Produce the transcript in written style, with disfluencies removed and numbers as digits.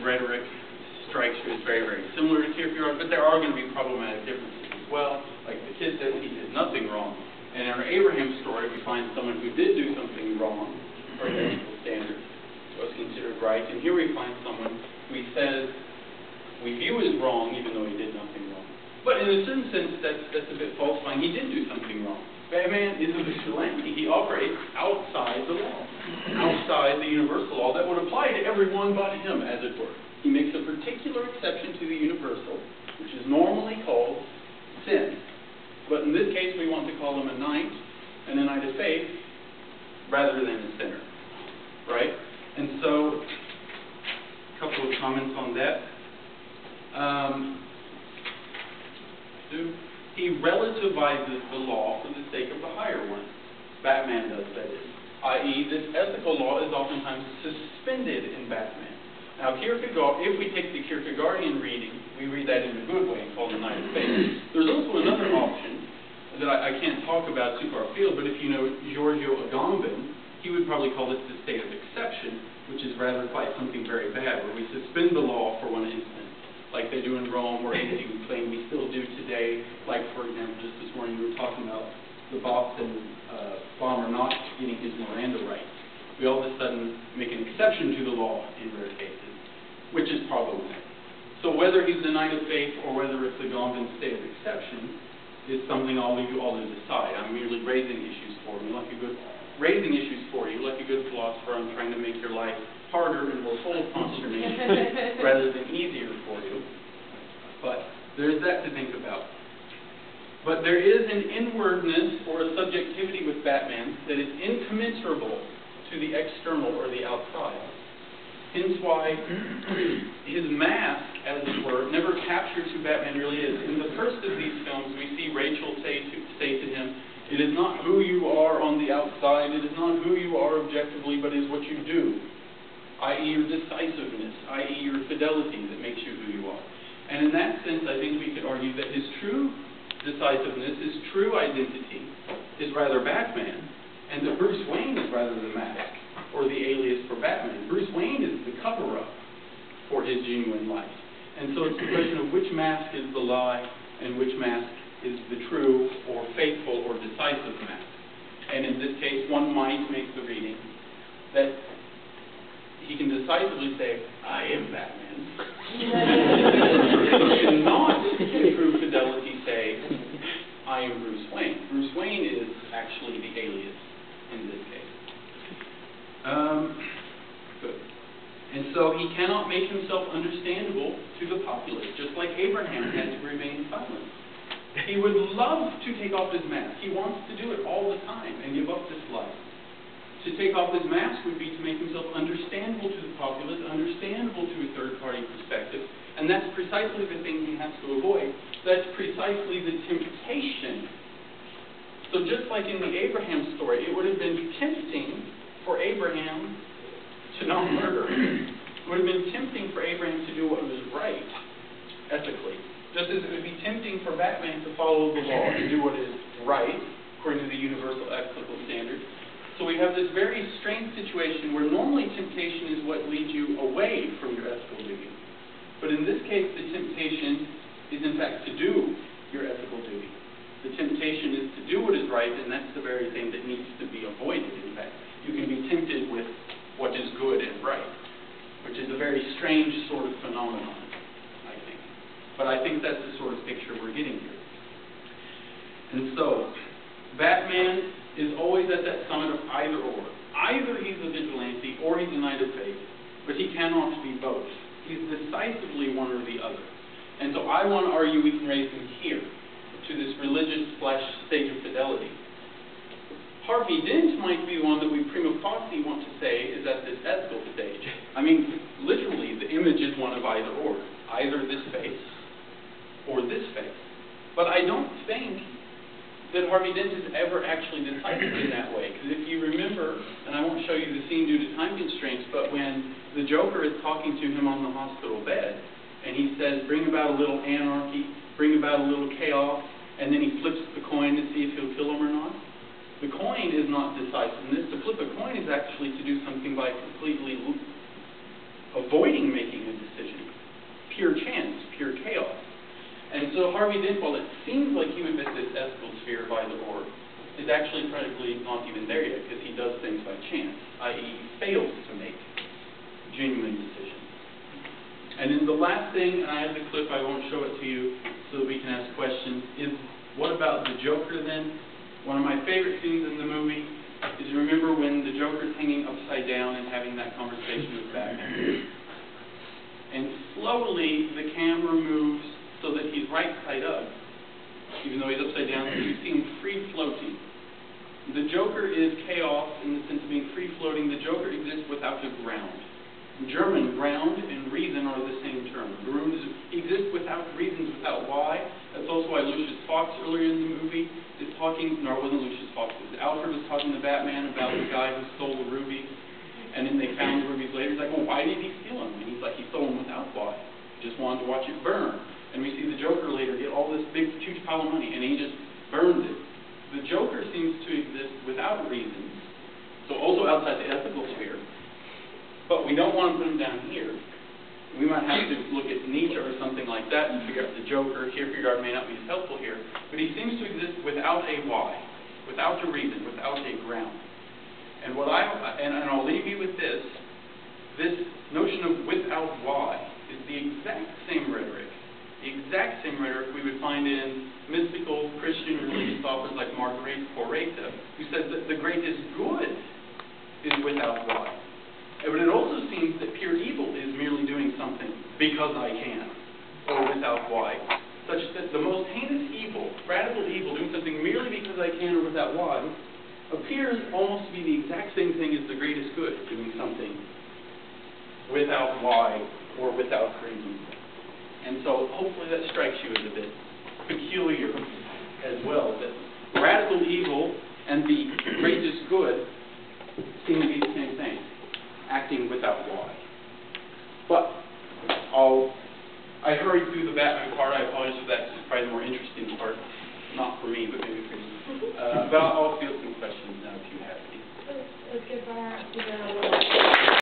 rhetoric strikes you as very, very similar to Kierkegaard, but there are going to be problematic differences as well. Like the kid says he did nothing wrong. And in our Abraham story, we find someone who did do something wrong, or the ethical standard was considered right. And here we find someone who he says we view as wrong, even though he did nothing wrong. But in a certain sense, that's a bit falsifying. He did do something wrong. Batman is a vigilante. He operates outside the law, outside the universal law that would apply to everyone but him, as it were. He makes a particular exception to the universal, which is normally called sin. But in this case, we want to call him a knight, and a knight of faith, rather than a sinner. Right? And so, a couple of comments on that. He relativizes the law for the sake of the higher one. Batman does, that is. I.e., this ethical law is oftentimes suspended in Batman. Now, Kierkegaard, if we take the Kierkegaardian reading, we read that in a good way, called the Knight of Faith. There's also another option that I can't talk about too far afield, but if you know Giorgio Agamben, he would probably call this the state of exception, which is rather quite something very bad, where we suspend the law for one instant, like they do in Rome, or anything we claim we still do today. Like, for example, just this morning we were talking about the Boston bomber not getting his Miranda rights. We all of a sudden make an exception to the law in rare cases, which is problematic. So whether he's the Knight of Faith or whether it's the Agamben state of exception is something I'll leave you all to decide. I'm merely raising issues for you, like a good philosopher. I'm trying to make your life harder and more full of consternation rather than easier for you. But there's that to think about. But there is an inwardness or a subjectivity with Batman that is incommensurable to the external or the outside. Hence why his mask, as it were, never captures who Batman really is. In the first of these films, we see Rachel say to him, "It is not who you are on the outside, it is not who you are objectively, but it is what you do," i.e. your decisiveness, i.e. your fidelity that makes you who you are. And in that sense, I think we could argue that his true decisiveness, his true identity, is rather Batman, and that Bruce Wayne is rather the mask, or the alias for Batman. Bruce Wayne is the cover-up for his genuine life. And so it's the question of which mask is the lie, and which mask is the true, or faithful, or decisive mask. And in this case, one might make the reading that he can decisively say, "I am Batman." He cannot, in true fidelity, say, "I am Bruce Wayne." Bruce Wayne is actually the alias in this case. Good. And so he cannot make himself understandable to the populace, just like Abraham had to remain silent. He would love to take off his mask. He wants to do it all the time and give up this life. To take off his mask would be to make himself understandable to the populace, understandable to a third-party perspective, and that's precisely the thing he has to avoid. That's precisely the temptation. So just like in the Abraham story, it would have been tempting for Abraham to not murder. It would have been tempting for Abraham to do what was right, ethically. Just as it would be tempting for Batman to follow the law and do what is right, according to the universal ethical standard. So we have this very strange situation where normally temptation is what leads you away from your ethical duty. But in this case, the temptation is in fact to do your ethical duty. The temptation is to do what is right, and that's the very thing that needs to be avoided, in fact. You can be tempted with what is good and right, which is a very strange sort of phenomenon, I think. But I think that's the sort of picture we're getting here. And so, Batman is always at that summit of either or. Either he's a vigilante or he's a knight of faith, but he cannot be both. He's decisively one or the other. And so I want to argue we can raise him here to this religious/stage of fidelity. Harvey Dent might be the one that we prima facie want to say is at this ethical stage. I mean, literally, the image is one of either or. Either this face or this face. But I don't think that Harvey Dent is ever actually decisive in that way. Because if you remember, and I won't show you the scene due to time constraints, but when the Joker is talking to him on the hospital bed, and he says, "Bring about a little anarchy, bring about a little chaos," and then he flips the coin to see if he'll kill him or not. The coin is not decisiveness. To flip a coin is actually to do something by completely avoiding making a decision. Harvey Dent, while it seems like he would miss this ethical sphere of either or, is actually practically not even there yet, because he does things by chance, i.e. he fails to make genuine decisions. And then the last thing, and I have the clip, I won't show it to you so that we can ask questions, is what about the Joker then? One of my favorite scenes in the movie is, remember when the Joker's hanging upside down and having that conversation with Batman? And slowly the camera moves so that he's right side up, even though he's upside down, so you see him free floating. The Joker is chaos in the sense of being free floating. The Joker exists without a ground. In German, ground and reason are the same term. He exists without reasons, without why. That's also why Lucius Fox earlier in the movie is talking, no, it wasn't Lucius Fox, it was Alfred was talking to Batman about the guy who stole the ruby, and then they found the rubies later. He's like, well, why did he steal them? And he's like, he stole them without why. He just wanted to watch it burn. And we see the Joker later get all this big, huge pile of money, and he just burns it. The Joker seems to exist without reasons, so also outside the ethical sphere, but we don't want to put him down here. We might have to look at Nietzsche or something like that and figure out the Joker. Kierkegaard may not be as helpful here, but he seems to exist without a why, without a reason, without a ground. And I'll leave you with this notion of without why is the exact same rhetoric we would find in mystical Christian religious authors like Marguerite Poreta, who says that the greatest good is without why. But it also seems that pure evil is merely doing something because I can, or without why, such that the most heinous evil, radical evil, doing something merely because I can or without why, appears almost to be the exact same thing as the greatest good, doing something without why or without reason. And so hopefully that strikes you as a bit peculiar as well, that radical evil and the greatest good seem to be the same thing, acting without why. But I hurried through the Batman part. I apologize for that. It's probably the more interesting part. Not for me, but maybe for you. But I'll